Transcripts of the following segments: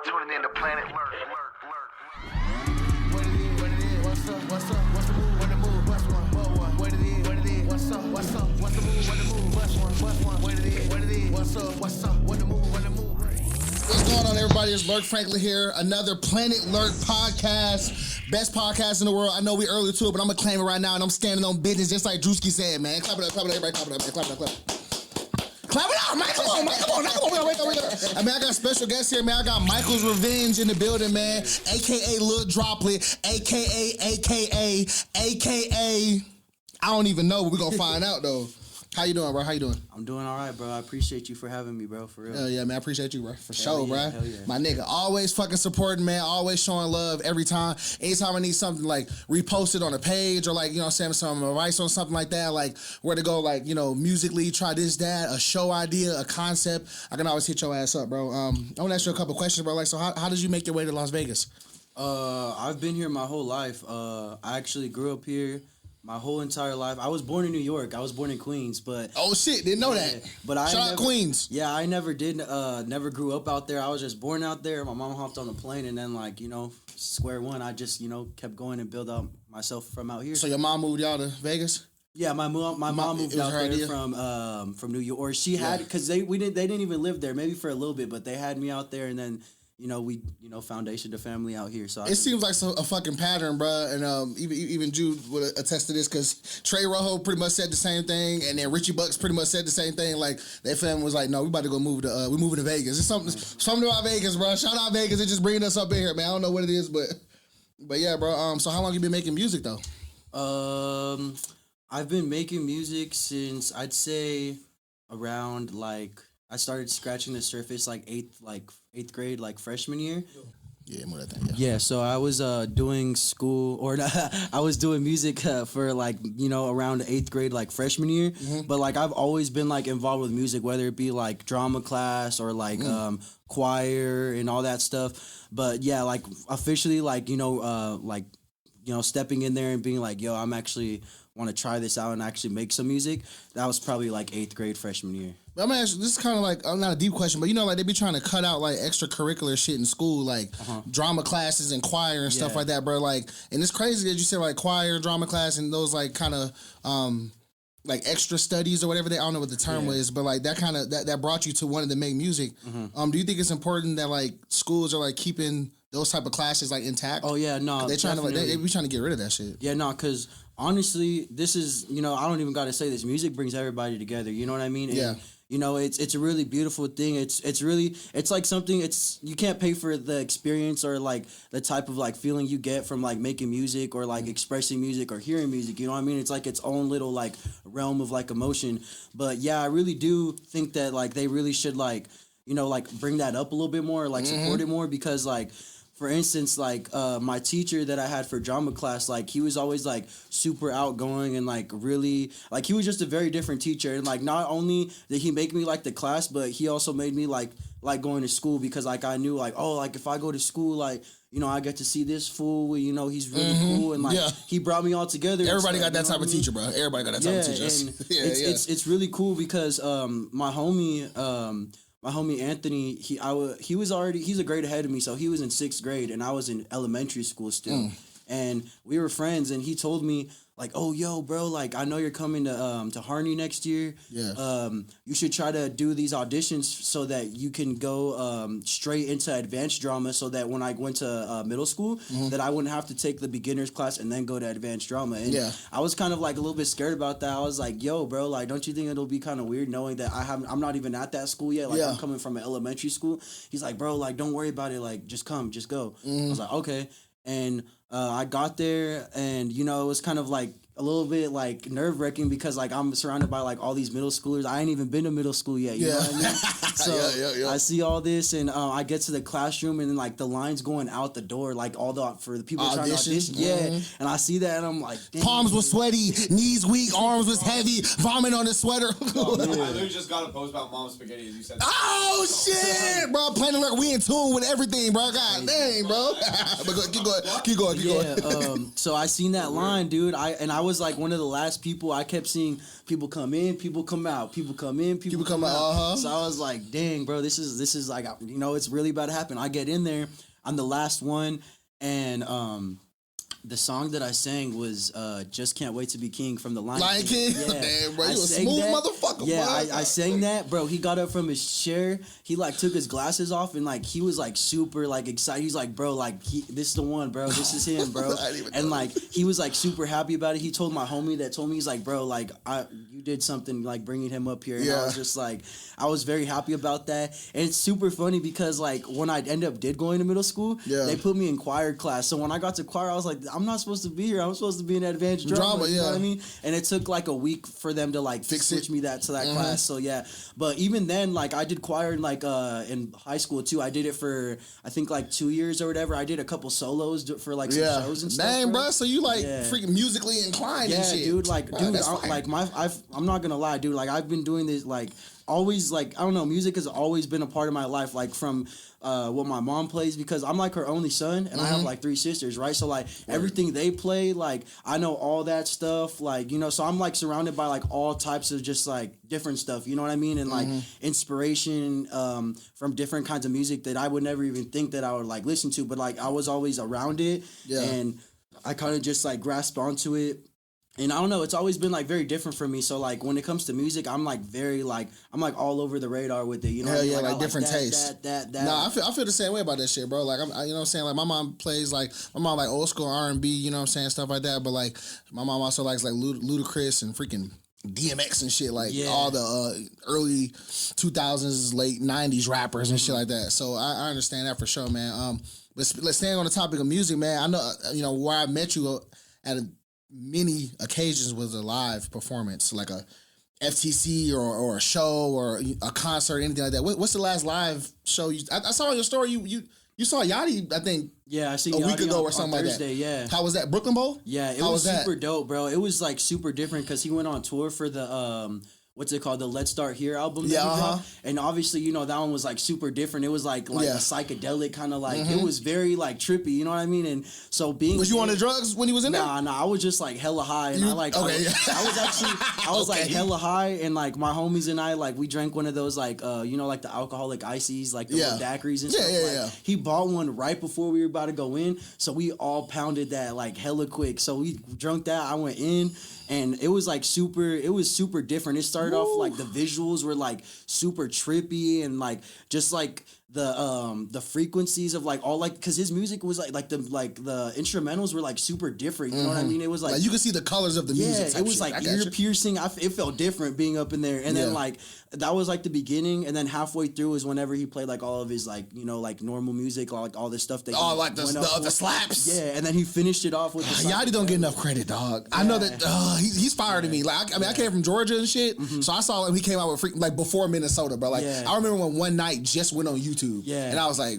tuning in to Planet Lurk. What it is, what's up, what's the move, what the move, what's one, what it is, what's up, what's the move, what the move, what's one, what it is, what's up, what the move. What's going on, everybody? It's Lurk Franklin here. Another Planet Lurk podcast. Best podcast in the world. I know we early to it, but I'm going to claim it right now, and I'm standing on business just like Drewski said, man. Clap it up, everybody. Clap it up, clap it up. Clap it up, man. Come on. Wake up. I mean, I got a special guest here, man. I got Michaels.Revenge in the building, man. A.K.A. Lil Droplet. A.K.A. I don't even know, but we're going to find out, though. How you doing, bro? How you doing? I'm doing all right, bro. I appreciate you for having me, bro, for real. Hell yeah, man. I appreciate you, bro. For sure, bro. Hell yeah. My nigga, always fucking supporting, man. Always showing love every time. Anytime I need something, like, reposted on a page or, like, you know what I'm saying, some advice on something like that, like, where to go, like, you know, musically, try this, that, a show idea, a concept, I can always hit your ass up, bro. I want to ask you a couple questions, bro. Like, so how did you make your way to Las Vegas? I've been here my whole life. I actually grew up here. My whole entire life. I was born in New York. I was born in Queens, but oh shit, didn't know that. But Shout out Queens. Yeah, I never did. Never grew up out there. I was just born out there. My mom hopped on the plane, and then like square one. I just kept going and build up myself from out here. So your mom moved y'all to Vegas? Yeah, my mom moved out there from New York. Or she had because they didn't even live there. Maybe for a little bit, but they had me out there, and then. We foundation the family out here. So it seems like a fucking pattern, bro. And even Jude would attest to this because Trey Rojo pretty much said the same thing, and then Richie Bucks pretty much said the same thing. Like their family was like, "No, we about to go move to we moving to Vegas." It's something about Vegas, bro. Shout out Vegas. It's just bringing us up in here, man. I don't know what it is, but yeah, bro. So how long you been making music though? I've been making music since I'd say around like. I started scratching the surface like eighth grade, like freshman year. Yeah, more than that. Yeah, so I was doing school or I was doing music for like around the 8th grade, like freshman year. Mm-hmm. But like I've always been like involved with music, whether it be like drama class or like choir and all that stuff. But yeah, like officially, like stepping in there and being like, yo, I'm actually want to try this out and actually make some music. That was probably like 8th grade freshman year. I'm gonna ask you, this is kind of like not a deep question, but like they be trying to cut out like extracurricular shit in school, like drama classes and choir and stuff like that, bro. Like, and it's crazy that you said like choir, drama class, and those like kind of like extra studies or whatever I don't know what the term is, but like that kind of that brought you to wanting to make music. Mm-hmm. Do you think it's important that like schools are like keeping those type of classes like intact? Oh yeah, no, they're trying to like they be trying to get rid of that shit. Yeah, no, because honestly, this is I don't even got to say this. Music brings everybody together. You know what I mean? And, yeah. It's a really beautiful thing. It's like something. You can't pay for the experience or like the type of like feeling you get from like making music or like expressing music or hearing music. You know what I mean? It's like its own little like realm of like emotion. But yeah, I really do think that like they really should like like bring that up a little bit more, like support it more because like. For instance, like my teacher that I had for drama class, like he was always like super outgoing and like really like he was just a very different teacher. And like not only did he make me like the class, but he also made me like going to school because like I knew like like if I go to school like I get to see this fool. He's really cool and like he brought me all together. Everybody got that type of teacher, bro. Everybody got that type of teacher. And it's really cool because my homie Anthony, he's a grade ahead of me, so he was in 6th grade, and I was in elementary school still. And we were friends, and he told me, like, oh, yo, bro, like, I know you're coming to Harney next year. Yeah. You should try to do these auditions so that you can go straight into advanced drama so that when I went to middle school, that I wouldn't have to take the beginner's class and then go to advanced drama. And I was kind of, like, a little bit scared about that. I was like, yo, bro, like, don't you think it'll be kind of weird knowing that I'm not even at that school yet? Like, I'm coming from an elementary school. He's like, bro, like, don't worry about it. Like, just come, just go. I was like, okay. And I got there and, it was kind of like a little bit like nerve wracking because like I'm surrounded by like all these middle schoolers. I ain't even been to middle school yet. You know what I mean? So I see all this and I get to the classroom and then like the lines going out the door, like for the people trying to audition. Yeah. And I see that and I'm like, damn. Palms was sweaty, knees weak, arms was heavy, vomit on his sweater. I literally just got a post about mom's spaghetti as you said. Oh shit, bro. Planet Lurk, we in tune with everything, bro. God dang, bro. But keep going. So I seen that line, dude. I was like one of the last people. I kept seeing people come in, people come out, people come in, people come out. So I was like, dang, bro, this is like, you know, it's really about to happen. I get in there, I'm the last one, and the song that I sang was "Just Can't Wait to Be King" from the Lion King. Yeah. Damn, bro, you a smooth motherfucker. Yeah, bro. I sang that, bro. He got up from his chair. He like took his glasses off and like he was like super like excited. He's like, bro, like this is the one, bro. This is him, bro. And like he was like super happy about it. He told my homie that told me, he's like, bro, like you did something like bringing him up here. And I was just like, I was very happy about that. And it's super funny because like when I did going to middle school, they put me in choir class. So when I got to choir, I was like, I'm not supposed to be here. I'm supposed to be in advanced drama. You know what I mean? And it took like a week for them to like switch me to that class. So yeah, but even then, like I did choir in high school too. I did it for I think like 2 years or whatever. I did a couple solos for like some shows and stuff. Dang, bro. So you like freaking musically inclined and shit. Dude. Like, dude, I'm not gonna lie, dude. Like I've been doing this like always, like I don't know, music has always been a part of my life. Like from what my mom plays, because I'm like her only son and I have like 3 sisters, right? So like everything they play, like I know all that stuff, like, you know, so I'm like surrounded by like all types of just like different stuff, you know what I mean? And like inspiration from different kinds of music that I would never even think that I would like listen to, but like I was always around it and I kind of just like grasped onto it. And I don't know, it's always been like very different for me. So like when it comes to music, I'm like very like I'm like all over the radar with it. You know, hell yeah, like different tastes. That. No, I feel the same way about that shit, bro. Like you know what I'm saying. Like my mom plays like old school R&B. You know what I'm saying, stuff like that. But like my mom also likes like Ludacris and freaking DMX and shit. Like all the early 2000s, late 90s rappers and shit like that. So I understand that for sure, man. But let's stay on the topic of music, man. I know where I met you at many occasions was a live performance, like a FTC or a show or a concert, anything like that. What's the last live show I saw your story? You saw Yachty, I think. Yeah, I seen a Yachty week ago on, or something on like Thursday, that. Yeah. How was that? Brooklyn Bowl? Yeah, it was super dope, bro. It was like super different because he went on tour for the what's it called? The Let's Start Here album. And obviously, you know, that one was like super different. It was like a psychedelic kind of like, it was very like trippy, you know what I mean? And so was you on the drugs when he was in there? Nah, I was just like hella high. And I was like hella high and like my homies and I, like we drank one of those like, you know, like the alcoholic ices, like the little daiquiris and stuff. He bought one right before we were about to go in. So we all pounded that like hella quick. So we drunk that. I went in. And it was like super different. It started off like the visuals were like super trippy and like just like the frequencies of like all like because his music was like the instrumentals were like super different. You know what I mean? It was like you could see the colors of the music. Yeah, it was like ear piercing. It felt different being up in there. And then like that was like the beginning, and then halfway through is whenever he played like all of his like, you know, like normal music, like all this stuff that like the slaps. Yeah, and then he finished it off with the Yachty don't get enough credit, dog. Yeah. I know that he's fired to me. Like I came from Georgia and shit, so I saw him. He came out with like before Minnesota, bro. Like I remember when one night just went on YouTube, and I was like.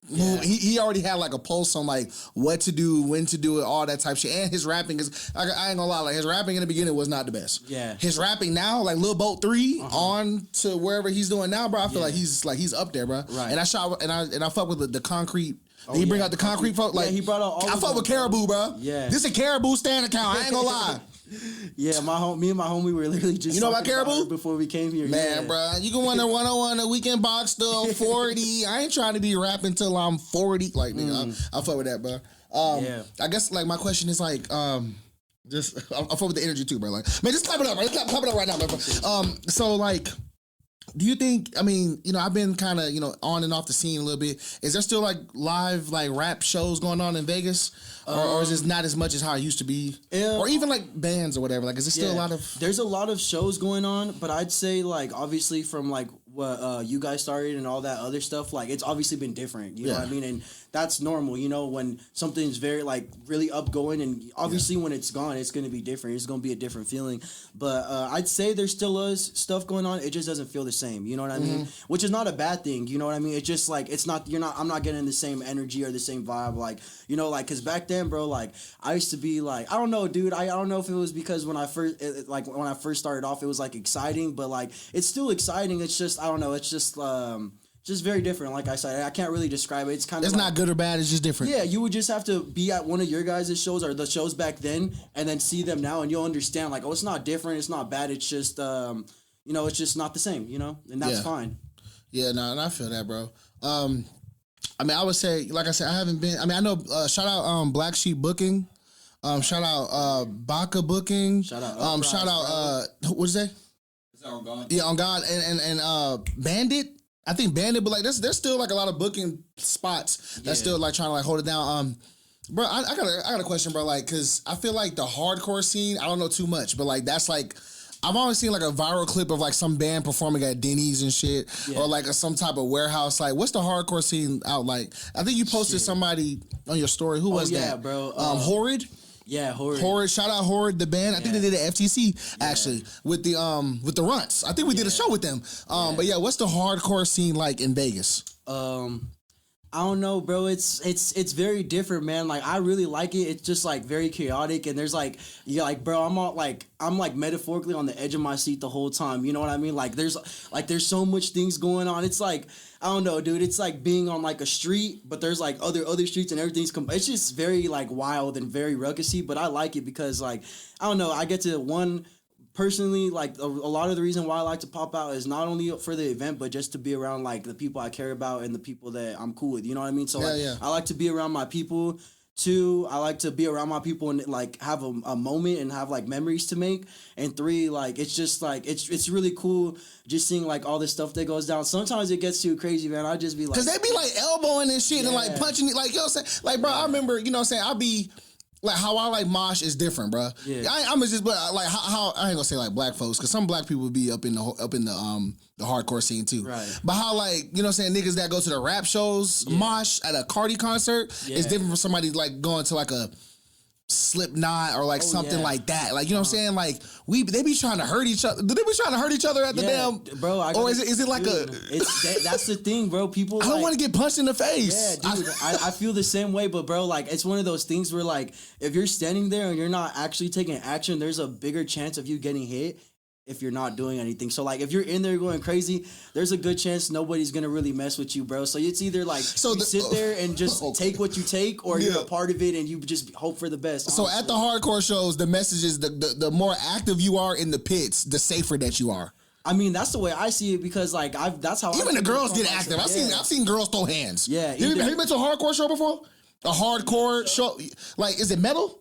Yeah. He already had like a pulse on like what to do, when to do it, all that type shit. And his rapping is, I ain't gonna lie, like his rapping in the beginning was not the best. Yeah. His rapping now, like Lil Boat 3 on to wherever he's doing now, bro. I feel like he's up there, bro. Right. And I fuck with the concrete. Did he bring out the concrete folk? Like he brought out all. I fuck with Caribou, bro. Yeah. This is a Caribou stand account. I ain't gonna lie. Yeah, me and my homie were literally just know about Caribou before we came here. Man, bro, you can win a 101 a weekend box still 40. I ain't trying to be rapping till I'm 40. Like, nigga, I fuck with that, bro. I guess like my question is like, just I fuck with the energy too, bro. Like, man, just clap it up, right? Clap it up right now, bro. So like. Do you think, I mean, you know, I've been kind of, you know, on and off the scene a little bit. Is there still like live, like rap shows going on in Vegas? Or is this not as much as how it used to be? Or even like bands or whatever? Like, is there still a lot of... There's a lot of shows going on, but I'd say like, obviously from like what you guys started and all that other stuff, like it's obviously been different. You know what I mean? And that's normal, you know, when something's very like really upgoing and obviously when it's gone, it's going to be different. It's going to be a different feeling. But I'd say there still is stuff going on. It just doesn't feel the same. You know what I mean? Which is not a bad thing. You know what I mean? It's just like, I'm not getting the same energy or the same vibe. Like, you know, like, cause back then, bro, like I used to be like, I don't know, dude. I don't know if it was because when I first started off, it was like exciting, but like, it's still exciting. It's just, I don't know. It's just, just very different. Like I said, I can't really describe it. It's not good or bad. It's just different. Yeah, you would just have to be at one of your guys' shows or the shows back then, and then see them now, and you'll understand. Like, oh, it's not different. It's not bad. It's just, it's just not the same. And that's fine. Yeah, no, and I feel that, bro. I mean, I would say, like I said, I haven't been. I mean, I know. Shout out Black Sheep Booking. Shout out Baka Booking. Shout out. Shout out. What is that? Is that On God? Yeah, On God and Bandit. I think Bandit, but like there's still like a lot of booking spots that's still like trying to like hold it down. Bro, I got a question, bro. Like, cause I feel like the hardcore scene, I don't know too much, but like that's like. I've always seen like a viral clip of like some band performing at Denny's and shit, or like some type of warehouse. Like, what's the hardcore scene out like? I think you posted somebody on your story. Who was that? Yeah, bro. Horrid. Yeah, Horrid. Horrid. Shout out Horrid, the band. I think they did an FTC actually with the Runts. I think we did a show with them. But yeah, what's the hardcore scene like in Vegas? I don't know, bro. It's very different, man. Like, I really like it. It's just like very chaotic, and there's like, bro, I'm metaphorically on the edge of my seat the whole time. You know what I mean? Like, there's so much things going on. It's like, I don't know, dude. It's like being on like a street, but there's like other streets and everything's. It's just very like wild and very ruckusy. But I like it because like, I don't know. I get to personally, like a lot of the reason why I like to pop out is not only for the event, but just to be around like the people I care about and the people that I'm cool with. You know what I mean? So I like to be around my people. 2, I like to be around my people and like have a moment and have like memories to make. And 3, like it's just like it's really cool just seeing like all this stuff that goes down. Sometimes it gets too crazy, man. I just be like, cause they be like elbowing and shit and like punching it, like you know what I'm saying. Like, bro, I remember, you know what I'm saying. I'll be. Like how I like mosh is different, bro. Yeah, I'm just but like how I ain't gonna say like black folks because some black people be up in the hardcore scene too. Right. But how like you know what I'm saying niggas that go to the rap shows mosh at a Carti concert is different from somebody like going to like a Slipknot or like something like that. Like you know what I'm saying? Like they be trying to hurt each other. Do they be trying to hurt each other at the damn bro? Or is it like that's the thing, bro. People I don't want to get punched in the face. Yeah, dude. I feel the same way, but bro, like it's one of those things where like if you're standing there and you're not actually taking action, there's a bigger chance of you getting hit if you're not doing anything. So like if you're in there going crazy, there's a good chance nobody's gonna really mess with you, bro. So it's either like sit there and just take what you take, or you're a part of it and you just hope for the best. Honestly. So at the hardcore shows, the message is the more active you are in the pits, the safer that you are. I mean, that's the way I see it because like that's how even the girls get active. I've seen girls throw hands. Yeah. Have you been to a hardcore show before? A hardcore show, like is it metal?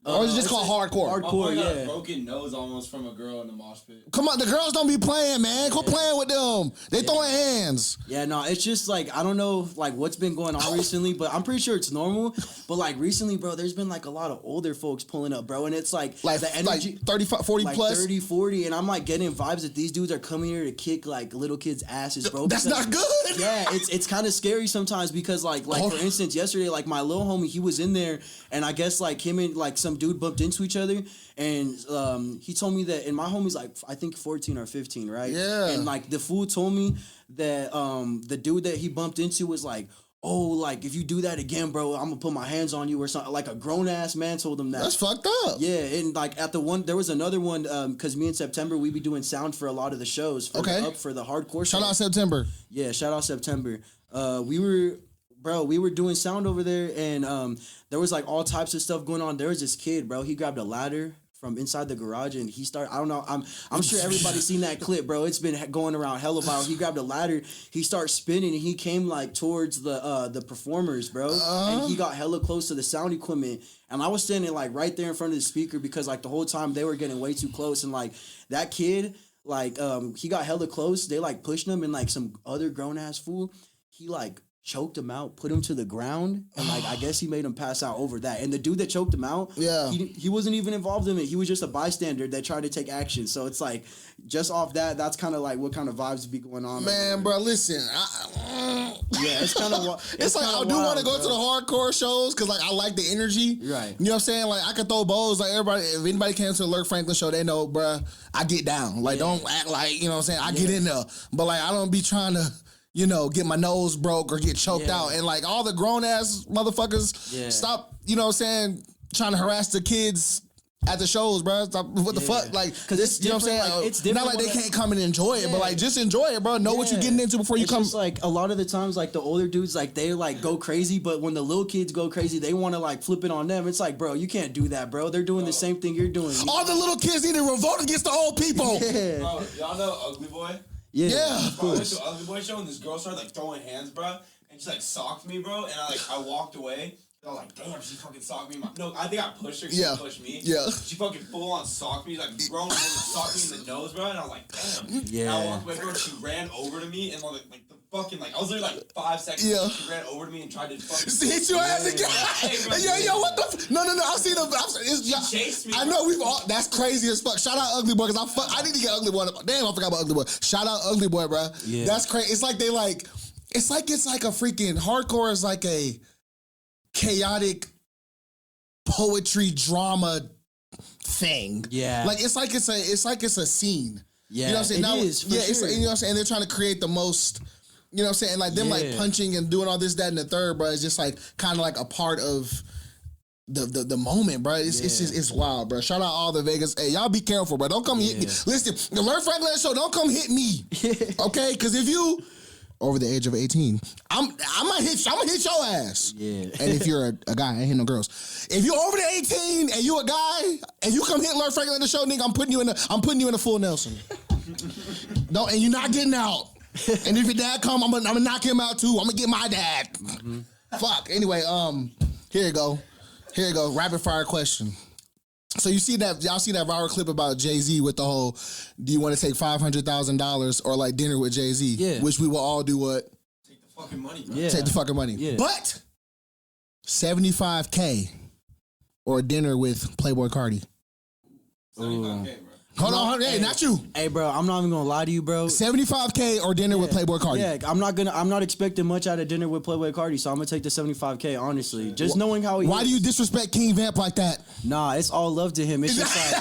Or is it just called hardcore? Hardcore, got a broken nose almost from a girl in the mosh pit. Come on, the girls don't be playing, man. Quit playing with them. They throwing hands. Yeah, no, it's just like, I don't know like what's been going on recently, but I'm pretty sure it's normal. But like recently, bro, there's been like a lot of older folks pulling up, bro. And it's like the energy. Like 30, 40 like plus? 30, 40. And I'm like getting vibes that these dudes are coming here to kick like little kids' asses, bro. That's not good. Yeah, it's kind of scary sometimes because like for instance, yesterday, like my little homie, he was in there and I guess like him and like some dude bumped into each other, and he told me that, and my homie's like I think 14 or 15, right? Yeah. And like the fool told me that the dude that he bumped into was like, oh, like if you do that again, bro, I'm gonna put my hands on you or something. Like a grown ass man told him that. That's fucked up. Yeah, and like there was another one because me in September we be doing sound for a lot of the shows. For the hardcore. Shout out September. Yeah, shout out September. We were doing sound over there, and there was like all types of stuff going on. There was this kid, bro. He grabbed a ladder from inside the garage, and he started. I don't know. I'm sure everybody's seen that clip, bro. It's been going around hella viral. He grabbed a ladder. He started spinning, and he came like towards the performers, bro. And he got hella close to the sound equipment. And I was standing like right there in front of the speaker because like the whole time they were getting way too close, and like that kid, like he got hella close. They like pushed him, and like some other grown ass fool, he like choked him out, put him to the ground, and like I guess he made him pass out over that. And the dude that choked him out, he wasn't even involved in it. He was just a bystander that tried to take action. So it's like just off that's kind of like what kind of vibes be going on. Man, bro, listen, it's kind of it's like I do want to go to the hardcore shows because like I like the energy, right? You know what I'm saying? Like I could throw bows. Like everybody, if anybody came to the Lurk Franklin show, they know, bro, I get down. Like don't act like you know what I'm saying. I get in there, but like I don't be trying to. You know, get my nose broke or get choked out. And like all the grown ass motherfuckers stop, you know what I'm saying, trying to harass the kids at the shows, bro. What the fuck? Like, because it's you know what I'm saying? like, it's different. Not like they can't come and enjoy it, but like just enjoy it, bro. Know what you're getting into before you come. Just like a lot of the times, like the older dudes, like they like go crazy, but when the little kids go crazy, they want to like flip it on them. It's like, bro, you can't do that, bro. They're doing the same thing you're doing. All the little kids need to revolt against the old people. Yeah. Bro, y'all know Ugly Boy? Yeah. Bro, I went to an Ugly Boy show and this girl started like throwing hands, bro, and she like socked me, bro, and I walked away. I was like, damn, she fucking socked me. No, I think I pushed her. She pushed me. Yeah. She fucking full on socked me, like grown woman socked me in the nose, bro. And I was like, damn. Yeah. And I walked away, bro. She ran over to me and like the fucking I was literally like 5 seconds. Yeah. She ran over to me and tried to fucking hit your ass again. Yo, what the? No. I've seen them. She chased me. I know we've all. That's crazy as fuck. Shout out Ugly Boy because I need to get Ugly Boy. Damn, I forgot about Ugly Boy. Shout out Ugly Boy, bro. Yeah. That's crazy. It's like they like. It's like a freaking hardcore is like a chaotic poetry drama thing. Yeah. Like it's like it's a scene. Yeah. You know what I'm saying? It is, for it's sure. like, you know what I'm saying? They're trying to create the most, you know what I'm saying? Like them like punching and doing all this, that, and the third, bro. It's just like kind of like a part of the moment, bro. It's just it's wild, bro. Shout out all the Vegas. Hey, y'all be careful, bro. Don't come hit me. Listen, the Lurk Franklin show, don't come hit me. Okay? Because if you over the age of 18, I'm gonna hit your ass. Yeah. And if you're a guy, I ain't hit no girls. If you're over the 18 and you a guy and you come hit Lurk Franklin in the show, nigga, I'm putting you in a full Nelson. And you're not getting out. And if your dad come, I'm gonna knock him out too. I'm gonna get my dad. Mm-hmm. Fuck. Anyway, here you go. Rapid fire question. So y'all see that viral clip about Jay-Z with the whole, do you want to take $500,000 or like dinner with Jay-Z? Yeah. Which we will all do what? Take the fucking money, bro. Yeah. Take the fucking money. Yeah. But $75K or a dinner with Playboi Carti. 75K, bro. Hold on, hey, not you. Hey, bro, I'm not even gonna lie to you, bro. $75K or dinner with Playboi Carti. Yeah, I'm not expecting much out of dinner with Playboi Carti, so I'm gonna take the $75K, honestly. Just knowing how he Why is. do you disrespect King Vamp like that? Nah, it's all love to him. It's just like,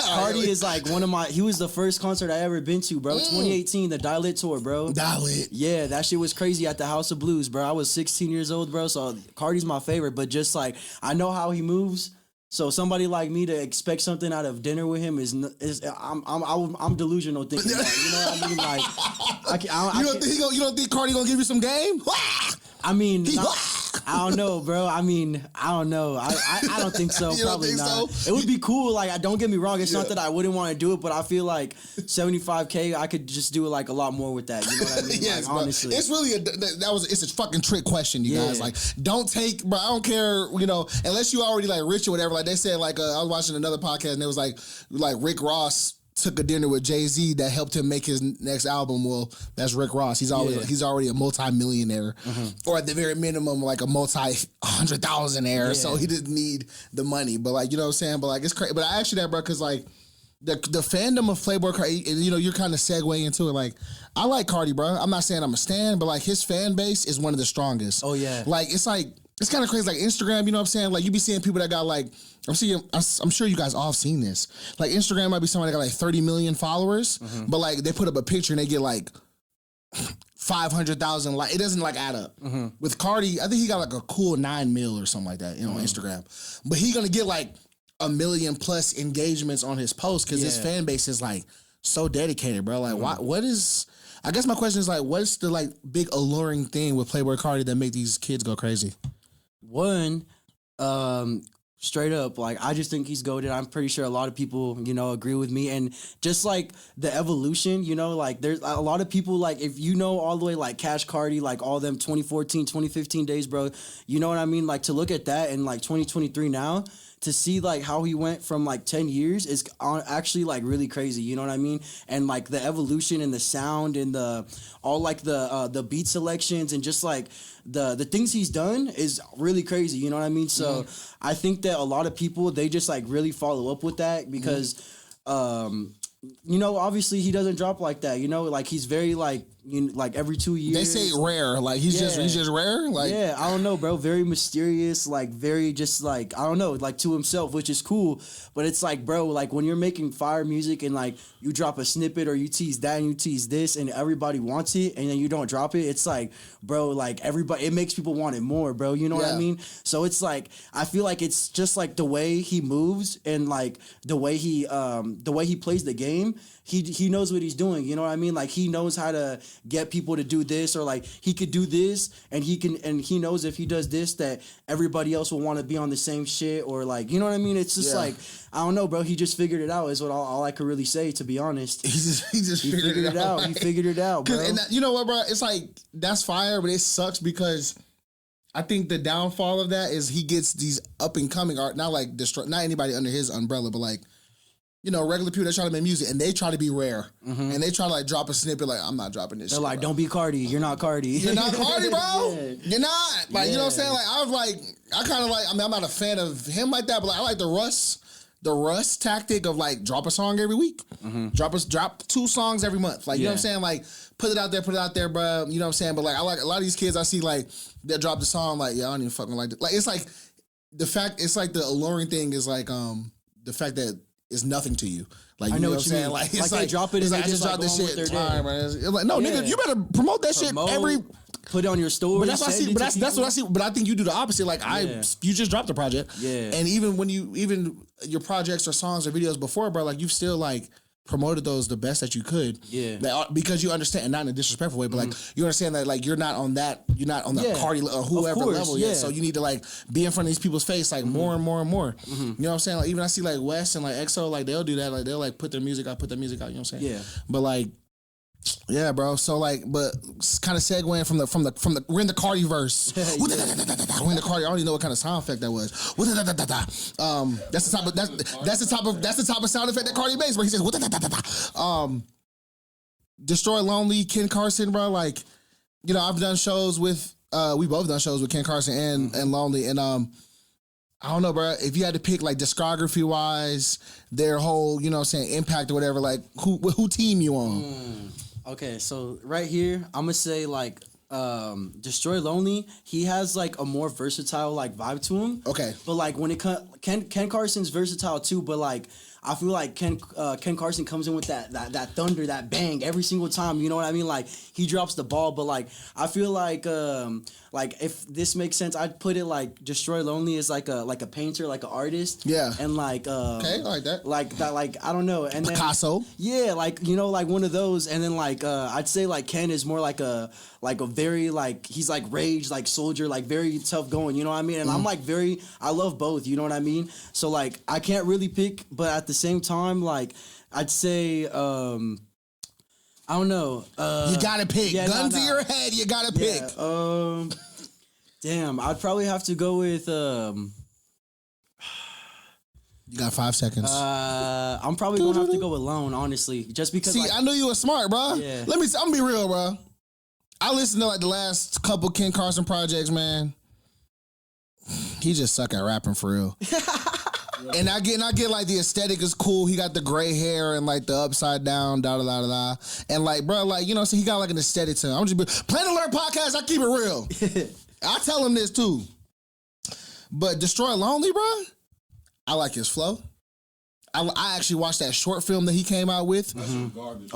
Carti is like he was the first concert I ever been to, bro. 2018, the Dial-It tour, bro. Dial-It. Yeah, that shit was crazy at the House of Blues, bro. I was 16 years old, bro, so Carti's my favorite, but just like, I know how he moves. So somebody like me to expect something out of dinner with him I'm delusional thinking that. You know what I mean? Like, you don't think Carti gonna give you some game? I mean, I don't know, bro. I mean, I don't know. I don't think so. You Probably don't think not. so? It would be cool. Like, don't get me wrong. It's not that I wouldn't want to do it, but I feel like $75K, I could just do it like a lot more with that. You know what I mean? Yes, like, honestly, it's really it's a fucking trick question, you guys. Like, don't take, bro. I don't care, unless you already like rich or whatever. Like they said, like I was watching another podcast and it was like Rick Ross took a dinner with Jay-Z that helped him make his next album. Well, that's Rick Ross. He's already a multi-millionaire, or at the very minimum, like a multi-100,000-aire. So he didn't need the money. But like, you know what I'm saying? But like, it's crazy. But I asked you that, bro, because like the fandom of Playboi Carti, you're kind of segueing into it. Like, I like Carti, bro. I'm not saying I'm a stan, but like his fan base is one of the strongest. Oh yeah. Like it's kind of crazy. Like Instagram, you know what I'm saying? Like you be seeing people that got like, I'm sure you guys all have seen this. Like Instagram might be someone that got like 30 million followers, but like they put up a picture and they get like 500,000 like it doesn't like add up. With Carti, I think he got like a cool 9 mil or something like that, on Instagram. But he gonna get like 1 million plus engagements on his post because his fan base is like so dedicated, bro. Like what is? I guess my question is like, what's the like big alluring thing with Playboi Carti that make these kids go crazy? One, straight up, like I just think he's goated. I'm pretty sure a lot of people, agree with me. And just like the evolution, like there's a lot of people, like if all the way like Cash Carti, like all them 2014, 2015 days, bro, you know what I mean? Like to look at that in like 2023 now, to see like how he went from like 10 years is actually like really crazy, you know what I mean? And like the evolution and the sound and the beat selections and just like the things he's done is really crazy, you know what I mean? So I think that a lot of people, they just like really follow up with that because obviously he doesn't drop like that, like he's very like like every 2 years. They say rare, like he's just rare, like yeah, I don't know, bro. Very mysterious, like very just like I don't know, like to himself, which is cool. But it's like, bro, like when you're making fire music and like you drop a snippet or you tease that and you tease this and everybody wants it and then you don't drop it, it's like, bro, like everybody, it makes people want it more, bro. You know what I mean? So it's like I feel like it's just like the way he moves and like the way he plays the game. He knows what he's doing, you know what I mean? Like he knows how to get people to do this, or like he could do this and he knows if he does this that everybody else will want to be on the same shit, or like, you know what I mean? It's just like, I don't know, bro. He just figured it out is what all I could really say, to be honest. He just figured it out. Like, he figured it out, bro. And you know what, bro? It's like that's fire, but it sucks because I think the downfall of that is he gets these up and coming art, not like not anybody under his umbrella, but like, you know, regular people that try to make music and they try to be rare. And they try to like drop a snippet like, I'm not dropping this. They're shit, like, bro. Don't be Carti. You're not Carti. You're not Carti, bro. Yeah. You're not. Like, you know what I'm saying? Like, I was like, I kind of like, I mean, I'm not a fan of him like that, but like, I like the Russ tactic of like drop a song every week. Drop 2 songs every month. Like, you know what I'm saying? Like, put it out there, bro. You know what I'm saying? But like, I like a lot of these kids I see like that drop the song like, yeah, I don't even fucking like it. Like, it's like it's like the alluring thing is like the fact that it's nothing to you. Like, I you know know what what I'm you saying? mean. Like, it's Like they drop it it's and like, they I just just, dropped like, this go on shit. with their day. Time, man. It's like, no, nigga, you better promote that shit every. Put it on your story. But that's what I see. But that's what I see. But I think you do the opposite. Like you just dropped a project. Yeah. And even when your projects or songs or videos before, bro, like you've still like promoted those the best that you could. Yeah. Because you understand, and not in a disrespectful way, but like you understand that like you're not on the Carti or whoever level yet. So you need to like be in front of these people's face like more and more and more. You know what I'm saying? Like even I see like West and like EXO, like they'll do that. Like they'll like put their music out. You know what I'm saying? Yeah. But like. Yeah, bro. So like, but kind of segueing from the we're in the Carti verse. We're in the Carti. I don't even know what kind of sound effect that was. That's the type of sound effect that Carti makes, where he says Destroy Lonely, Ken Carson, bro. Like, you know, I've done shows with we both done shows with Ken Carson and Lonely, and I don't know, bro. If you had to pick like discography wise, their whole, you know what I'm saying, impact or whatever, like who team you on? Okay, so right here, I'm gonna say like Destroy Lonely, he has like a more versatile like vibe to him. Okay. But like when it Ken Carson's versatile too, but like I feel like Ken Carson comes in with that thunder, that bang every single time. You know what I mean? Like he drops the ball, but like I feel like if this makes sense, I'd put it like Destroy Lonely is like a painter, like an artist. Yeah. And like okay, I like that. Like that, like I don't know. And Picasso. Then, yeah, like you know, like one of those. And then like I'd say like Ken is more like a very like he's like rage, like soldier, like very tough going. You know what I mean? And I'm like I love both. You know what I mean? So like I can't really pick, but at the same time, like I'd say I don't know. You gotta pick. Yeah, gun to your head. You gotta pick. Damn, I'd probably have to go with. You got 5 seconds. I'm probably gonna have to go with Lone, honestly, just because. See, like, I knew you were smart, bro. Yeah. I'm gonna be real, bro. I listened to like the last couple Ken Carson projects, man. He just suck at rapping for real. And I get like the aesthetic is cool. He got the gray hair and like the upside down, da da da da. And like, bro, like, you know, so he got like an aesthetic to him. I'm just Planet Lurk podcast. I keep it real. I tell him this too. But Destroy Lonely, bro, I like his flow. I actually watched that short film that he came out with. Garbage.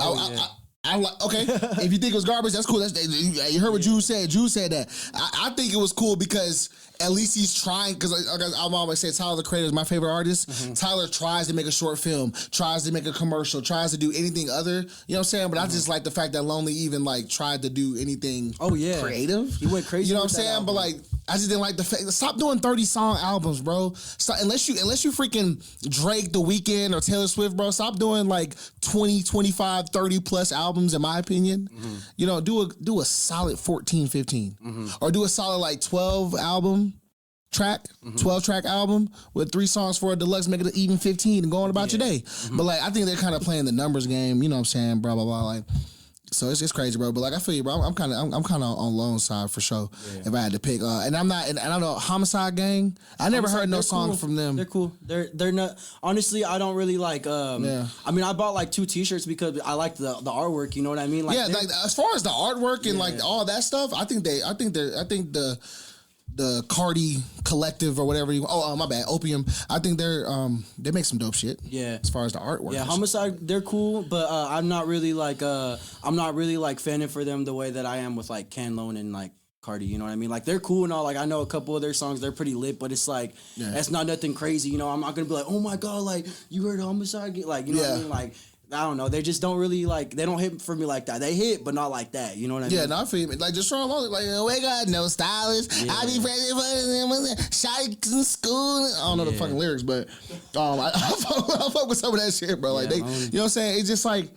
I like, okay, if you think it was garbage, that's cool. You heard what Jude said. Jude said that. I think it was cool because at least he's trying, because I've always said Tyler, the creator, is my favorite artist. Tyler tries to make a short film, tries to make a commercial, tries to do anything other, you know what I'm saying? But I just like the fact that Lonely even like tried to do anything creative. He went crazy. You know what I'm saying? Album. But like, I just didn't like the fact. Stop doing 30-song albums, bro. Stop, unless you freaking Drake, The Weeknd, or Taylor Swift, bro. Stop doing like 20, 25, 30 plus albums, in my opinion. You know, do a solid 14, 15. Or do a solid like 12 track album with 3 songs for a deluxe, make it even 15 and go on about your day. But like, I think they're kind of playing the numbers game, you know what I'm saying? Blah, blah, blah. Like, So it's just crazy, bro. But like I feel you, bro. I'm kind of on Lone's side for sure. Yeah. If I had to pick, and I'm not, and I don't know Homicide Gang. I never heard no songs from them. They're cool. They're not. Honestly, I don't really like. I mean, I bought like 2 T-shirts because I like the artwork. You know what I mean? Like, like as far as the artwork and like all that stuff, I think the Carti collective or whatever my bad, Opium. I think they make some dope shit. Yeah. As far as the artwork. Yeah, Homicide, they're cool, but I'm not really like fanning for them the way that I am with like Ken Lone and like Carti, you know what I mean? Like they're cool and all. Like I know a couple of their songs, they're pretty lit, but it's like that's not nothing crazy, you know. I'm not gonna be like, oh my god, like you heard Homicide, like you know what I mean? Like I don't know. They just don't really like. They don't hit for me like that. They hit, but not like that. You know what I mean? Yeah, no, I feel me. Like just strong along. Like we got no stylist. I be friends with shawty in school. I don't know the fucking lyrics, but I fuck with some of that shit, bro. Like they, you know what I'm saying? It's just like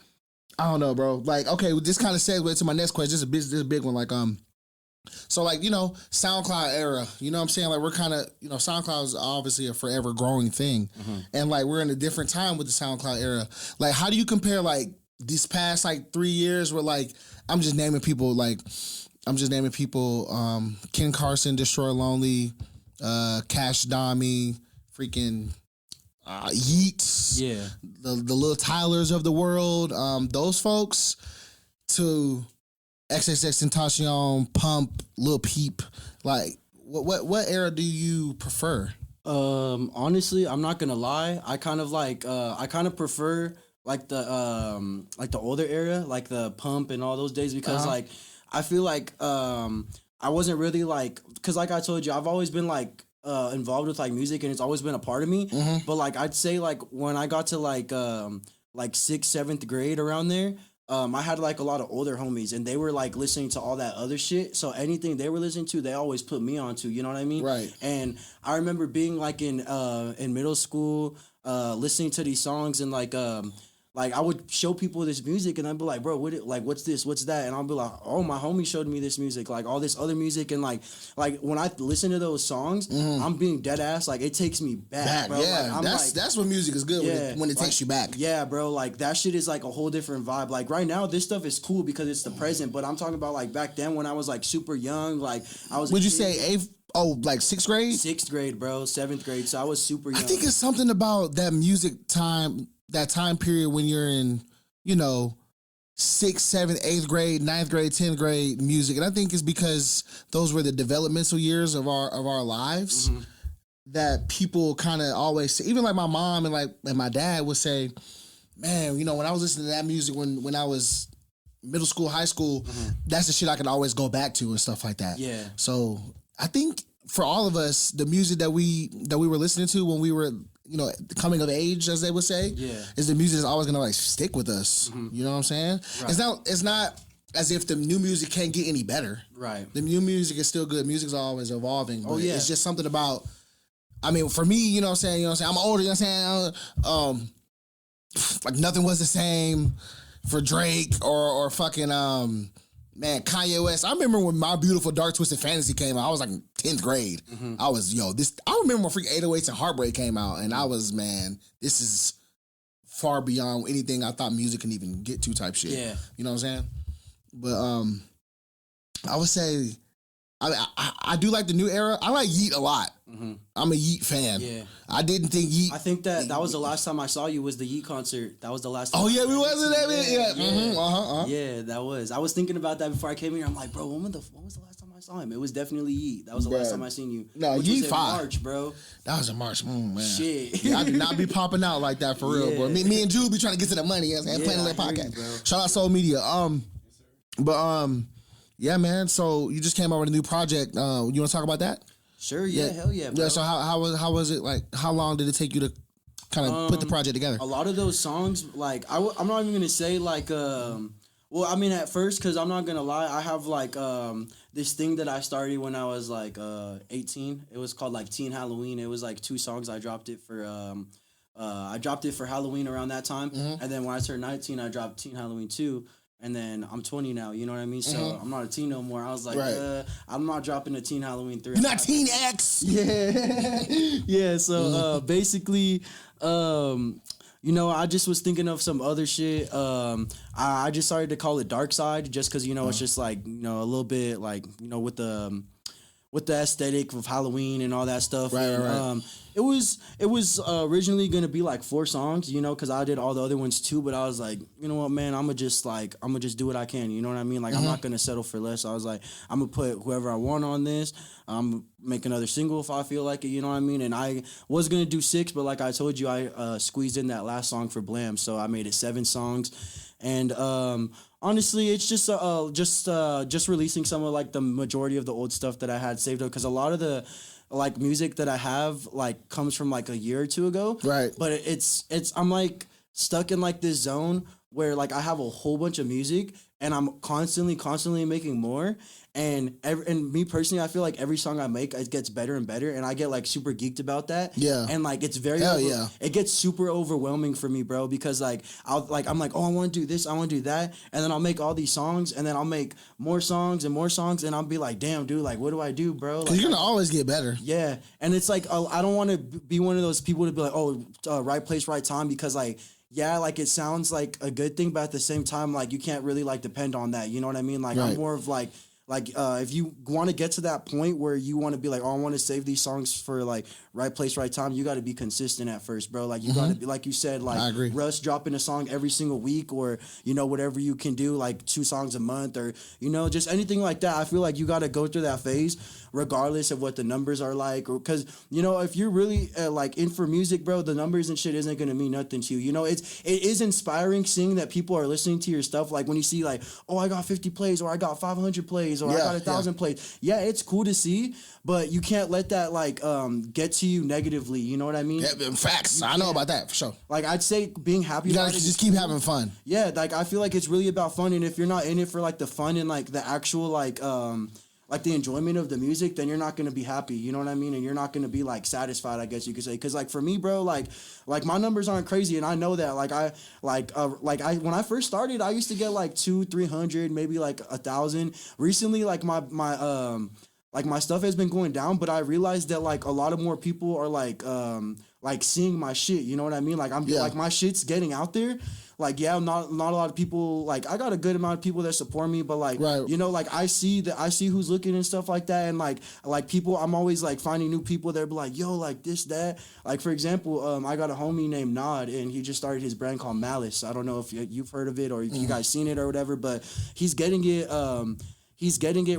I don't know, bro. Like okay, this kind of segues to my next question. This is a big one. Like So like, you know, SoundCloud era, you know what I'm saying? Like we're kind of, you know, SoundCloud is obviously a forever growing thing. And like we're in a different time with the SoundCloud era. Like how do you compare like these past like 3 years where like I'm just naming people Ken Carson, Destroy Lonely, Cash Dami, freaking Yeats, the Lil Tylers of the world, those folks to XXXTentacion, Pump, Lil Peep, like what era do you prefer? Honestly, I'm not gonna lie. I kind of prefer like the older era, like the Pump and all those days because like I feel like I wasn't really like because like I told you, I've always been like involved with like music and it's always been a part of me. But like I'd say like when I got to like 6th, 7th grade around there. I had like a lot of older homies and they were like listening to all that other shit. So anything they were listening to, they always put me on to, you know what I mean? Right. And I remember being like in middle school, listening to these songs and like I would show people this music and I'd be like, bro, what's this? What's that? And I'll be like, oh, my homie showed me this music, like all this other music. And like when I listen to those songs, I'm being dead ass. Like it takes me back, bro. Yeah, like, that's when music is good when it takes you back. Yeah, bro. Like that shit is like a whole different vibe. Like right now, this stuff is cool because it's the present. But I'm talking about like back then when I was like super young, like I was. Would you say 8th? Oh, like 6th grade? 6th grade, bro. 7th grade. So I was super young. I think it's something about that music time. That time period when you're in, you know, 6th, 7th, 8th grade, 9th grade, 10th grade music. And I think it's because those were the developmental years of our lives that people kind of always say, even like my mom and my dad would say, man, you know, when I was listening to that music when I was middle school, high school, that's the shit I could always go back to and stuff like that. Yeah. So I think for all of us, the music that we were listening to when we were, you know, coming of age, as they would say, is the music that's always gonna like stick with us. You know what I'm saying? Right. It's not as if the new music can't get any better. Right. The new music is still good. Music's always evolving. But it's just something about. I mean, for me, you know what I'm saying. I'm older. You know what I'm saying. Like nothing was the same for Drake or fucking man, Kanye West. I remember when My Beautiful Dark Twisted Fantasy came out. I was like in 10th grade. I was, I remember when Freak 808s and Heartbreak came out, and I was, man, this is far beyond anything I thought music can even get to type shit. Yeah. You know what I'm saying? But I would say I do like the new era. I like Yeet a lot. I'm a Yeet fan. Yeah. I didn't think Yeet. I think that was the last time I saw you was the Yeet concert. That was the last time. Oh, yeah, we wasn't that bit? Yeah. Yeah, that was. I was thinking about that before I came here. I'm like, bro, when was the last time I saw him? It was definitely Yeet. That was the last time I seen you. No, Yeet 5. March, bro. That was in March. Man. Shit. Yeah, I did not be popping out like that for real, bro. Me and Jude be trying to get to the money. You know what I'm saying? Playing that podcast. Shout out Soul Media. Yeah, man. So you just came out with a new project. You want to talk about that? Sure. Yeah. Hell yeah, bro. Yeah. So how was it? Like, how long did it take you to kind of put the project together? A lot of those songs, like, I'm not even gonna say like, well, I mean, at first, because I'm not gonna lie, I have like this thing that I started when I was like 18. It was called like Teen Halloween. It was like 2 songs. I dropped it for Halloween around that time, and then when I turned 19, I dropped Teen Halloween 2. And then I'm 20 now, you know what I mean? So I'm not a teen no more. I was like, I'm not dropping a Teen Halloween 3. You're not Teen X! Yeah. Yeah, so basically, I just was thinking of some other shit. I just started to call it Dark Side just because it's just like a little bit like with the aesthetic of Halloween and all that stuff. Right, and, right. It was originally gonna be like 4 songs, because I did all the other ones too. But I was like, you know what, man, I'm gonna just do what I can. You know what I mean? Like I'm not gonna settle for less. I was like, I'm gonna put whoever I want on this. I'm make another single if I feel like it. You know what I mean? And I was gonna do 6, but like I told you, I squeezed in that last song for Blam, so I made it 7 songs. And honestly, it's just releasing some of like the majority of the old stuff that I had saved up, because a lot of the like music that I have like comes from like a year or 2 ago. Right. But it's I'm like stuck in like this zone where like I have a whole bunch of music and I'm constantly making more. And me personally, I feel like every song I make, it gets better and better, and I get like super geeked about that. Yeah. And like it's very yeah. It gets super overwhelming for me, bro, because like I'm like, oh, I want to do this, I want to do that, and then I'll make all these songs, and then I'll make more songs, and I'll be like, damn, dude, like what do I do, bro? Like, you're gonna always get better. Yeah, and it's like I don't want to be one of those people to be like, oh, right place, right time, because like. Yeah, like it sounds like a good thing, but at the same time, like you can't really like depend on that. You know what I mean? Like right. I'm more of like if you want to get to that point where you want to be like, oh, I want to save these songs for like right place, right time, you got to be consistent at first, bro. Like you got to be, like you said, like I agree. Russ dropping a song every single week, or whatever you can do, like 2 songs a month, or just anything like that. I feel like you got to go through that phase regardless of what the numbers are like, or because if you're really like in for music, bro, the numbers and shit isn't gonna mean nothing to you. It is inspiring seeing that people are listening to your stuff. Like when you see like, oh, I got 50 plays, or I got 500 plays, or I got 1,000 plays. Yeah, it's cool to see, but you can't let that like get to you negatively. You know what I mean? Yeah, facts. I know about that for sure. Like I'd say being happy. You gotta about it, just keep having fun. Yeah, like I feel like it's really about fun, and if you're not in it for like the fun and like the actual like the enjoyment of the music, then you're not going to be happy, you know what I mean? And you're not going to be like satisfied, I guess you could say. Cause like for me, bro, like my numbers aren't crazy, and I know that. When I first started, I used to get like 200-300, maybe like 1,000. Recently, like my stuff has been going down, but I realized that like a lot of more people are like seeing my shit, you know what I mean? Like like my shit's getting out there. Like, yeah, not a lot of people, like, I got a good amount of people that support me, but, like, right. Like, I see who's looking and stuff like that, and, like people, I'm always, like, finding new people that be like, yo, like, this, that. Like, for example, I got a homie named Nod, and he just started his brand called Malice. I don't know if you've heard of it or if you guys seen it or whatever, but he's getting it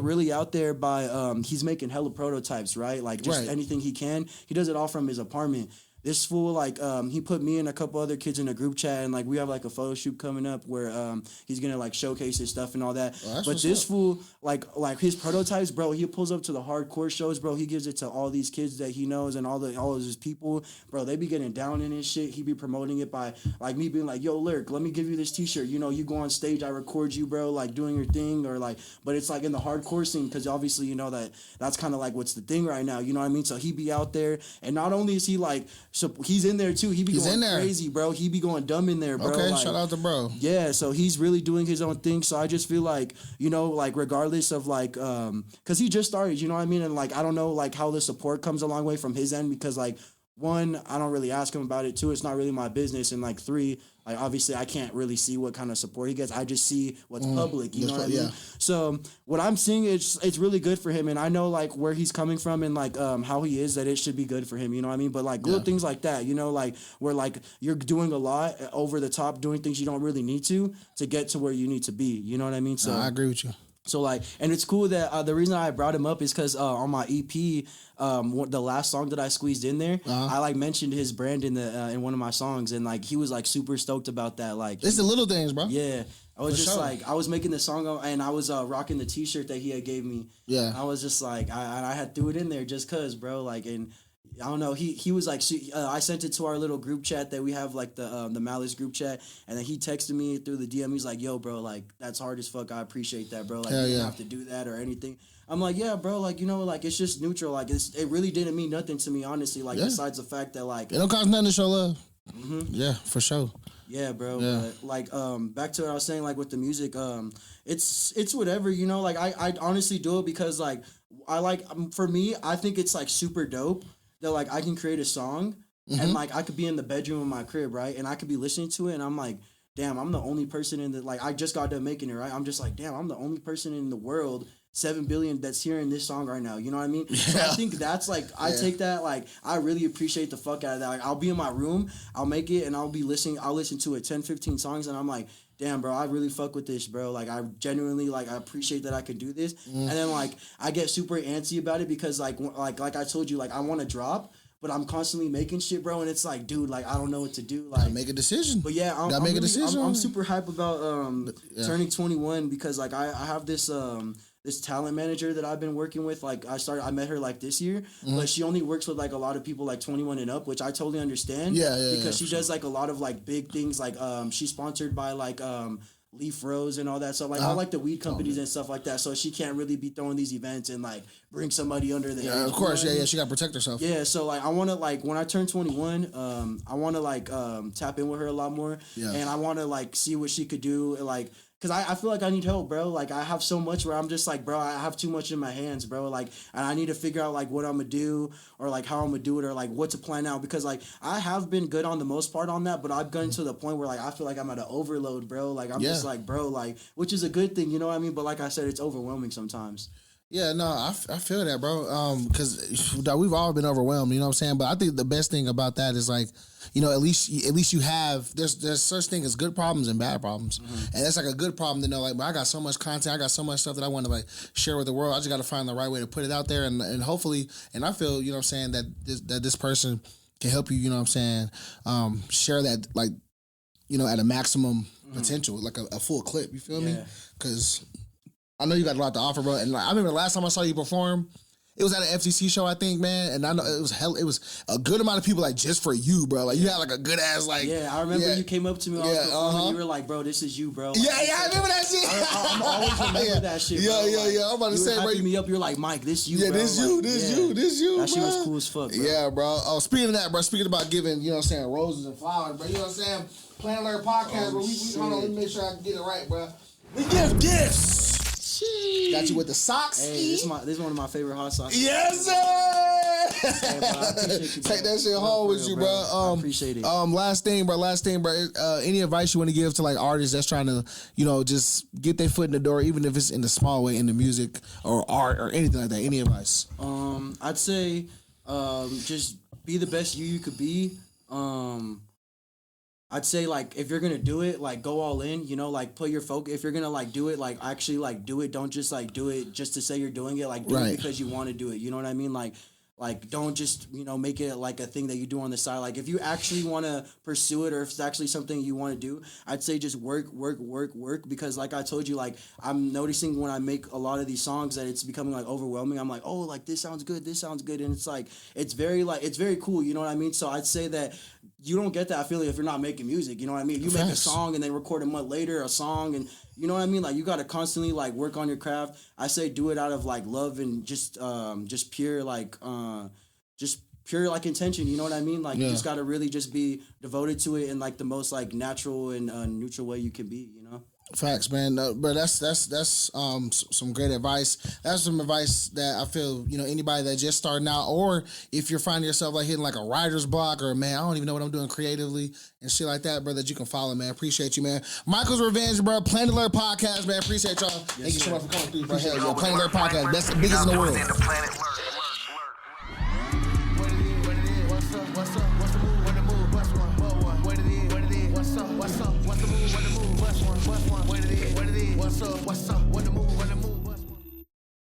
really out there by, he's making hella prototypes, right? Like, just anything he can. He does it all from his apartment. This fool, like, he put me and a couple other kids in a group chat, and, like, we have, like, a photo shoot coming up where he's going to, like, showcase his stuff and all that. Oh, but this fool, like his prototypes, bro, he pulls up to the hardcore shows, bro. He gives it to all these kids that he knows and all of his people. Bro, they be getting down in his shit. He be promoting it by, like, me being like, yo, Lurk, let me give you this T-shirt. You go on stage, I record you, bro, like, doing your thing, or, like, but it's, like, in the hardcore scene, because obviously, that's kind of, like, what's the thing right now, you know what I mean? So he be out there, and not only is he, like, so he's in there too. He be going crazy, bro. He be going dumb in there, bro. Okay, like, shout out to bro. Yeah, so he's really doing his own thing. So I just feel like, like regardless of like, cause he just started, you know what I mean? And like, I don't know like how the support comes a long way from his end, because like, 1, I don't really ask him about it. 2, it's not really my business. And like 3, like obviously I can't really see what kind of support he gets. I just see what's public, you know what I mean? Yeah. So what I'm seeing is it's really good for him, and I know like where he's coming from and like how he is, that it should be good for him, you know what I mean? But like little things like that, like where like you're doing a lot over the top, doing things you don't really need to get to where you need to be, you know what I mean? So I agree with you. So like, and it's cool that the reason I brought him up is because on my EP, the last song that I squeezed in there, I like mentioned his brand in in one of my songs, and like he was like super stoked about that. Like it's the little things, bro. Yeah, I was just like, I was making the song and I was rocking the T-shirt that he had gave me. Yeah, I was just like, I had threw it in there just cause, bro. Like, and I don't know. He was like, I sent it to our little group chat that we have, like the Malice group chat, and then he texted me through the DM. He's like, "Yo, bro, like that's hard as fuck. I appreciate that, bro. Like you don't have to do that or anything." I'm like, "Yeah, bro. Like like it's just neutral. Like it really didn't mean nothing to me, honestly. Like besides the fact that like it don't cost nothing to show love." Mm-hmm. Yeah, for sure. Yeah, bro. Yeah. But like, back to what I was saying, like with the music, it's whatever, Like I honestly do it because like I like for me, I think it's like super dope that like I can create a song and like I could be in the bedroom of my crib, right, and I could be listening to it, and I'm like, damn, I'm the only person in the like I just got done making it, right? I'm just like, damn, I'm the only person in the world. 7 billion that's hearing this song right now, you know what I mean? So I think that's like I take that like I really appreciate the fuck out of that. Like I'll be in my room, I'll make it and I'll listen to it 10, 15 songs and I'm like, damn bro, I really fuck with this, bro. Like I genuinely like I appreciate that I could do this. And then like I get super antsy about it because like I told you, like I want to drop, but I'm constantly making shit, bro, and it's like, dude, like I don't know what to do. Like, make a decision. But yeah, I'm super hype about turning 21 because like I have this this talent manager that I've been working with. Like I met her like this year, but she only works with like a lot of people like 21 and up, which I totally understand. Because she does like a lot of like big things. Like she's sponsored by like Leaf Rose and all that stuff. Like all like the weed companies and stuff like that. So she can't really be throwing these events and like bring somebody under the age, of course, you know what I mean? She got to protect herself. Yeah, so like I want to like when I turn 21, I want to like tap in with her a lot more, and I want to like see what she could do, like. Cause I feel like I need help, bro. Like I have so much where I'm just like, bro, I have too much in my hands, bro. Like, and I need to figure out like what I'm gonna do or like how I'm gonna do it or like what to plan out. Because like I have been good on the most part on that, but I've gotten to the point where like I feel like I'm at an overload, bro. Like I'm just like, bro, like which is a good thing, you know what I mean? But like I said, it's overwhelming sometimes. Yeah, no, I feel that, bro. Because we've all been overwhelmed, you know what I'm saying? But I think the best thing about that is like, you know, at least you have there's such thing as good problems and bad problems, and that's like a good problem to know. Like, I got so much content, I got so much stuff that I want to like share with the world. I just got to find the right way to put it out there, and hopefully, and I feel, you know what I'm saying, that this person can help you, you know what I'm saying, share that like, you know, at a maximum potential, like a full clip. You feel me? Because I know you got a lot to offer, bro. And like, I remember the last time I saw you perform, it was at an FCC show, I think, man. And I know it was a good amount of people, like, just for you, bro. Like, you had, like, a good-ass, like... Yeah, I remember you came up to me when I was performing, and you were like, bro, this is you, bro. Like, I remember that shit. I'm always remember that shit, bro. I'm about to say, bro. You me up, you're like, Mike, this you, bro. This you, That shit bro. was cool as fuck, bro. Yeah, bro. Oh, speaking of that, bro, speaking about giving, you know what I'm saying, roses and flowers, bro, you know what I'm saying? Planet Alert Podcast, bro. Hold on, let me make sure I can get it right, bro. We give gifts. Got you with the socks. Hey, this is one of my favorite hot sauces. Yes, sir. Hey, bro, take that shit home with you, bro. I appreciate it. Last thing, bro. Any advice you want to give to like artists that's trying to, you know, just get their foot in the door, even if it's in the small way in the music or art or anything like that? Any advice? I'd say, just be the best you could be. I'd say, like, if you're going to do it, like, go all in, you know, like, put your focus. If you're going to, like, do it, like, actually, like, do it. Don't just, like, do it just to say you're doing it. Like, do it because you want to do it. You know what I mean? Like, don't just, you know, make it, like, a thing that you do on the side. Like, if you actually want to pursue it or if it's actually something you want to do, I'd say just work. Because, like I told you, like, I'm noticing when I make a lot of these songs that it's becoming, like, overwhelming. I'm like, oh, like, this sounds good. And it's, like, it's very cool. You know what I mean? So I'd say that you don't get that feeling if you're not making music. You know what I mean? You make a song and then record a month later a song, and you know what I mean? Like, you got to constantly like work on your craft. I say do it out of like love and just pure like intention. You know what I mean? Like, you just got to really just be devoted to it in like the most like natural and neutral way you can be. You know? Facts, man. But that's some great advice. That's some advice that I feel, you know, anybody that just starting out, or if you're finding yourself like hitting like a writer's block, or man, I don't even know what I'm doing creatively and shit like that, bro, that you can follow, man. Appreciate you, man. Michaels.Revenge, bro. Planet Alert Podcast, man. Appreciate y'all. Thank you so much for coming through, bro. Hell yeah, Planet Alert Podcast, best, biggest in the world.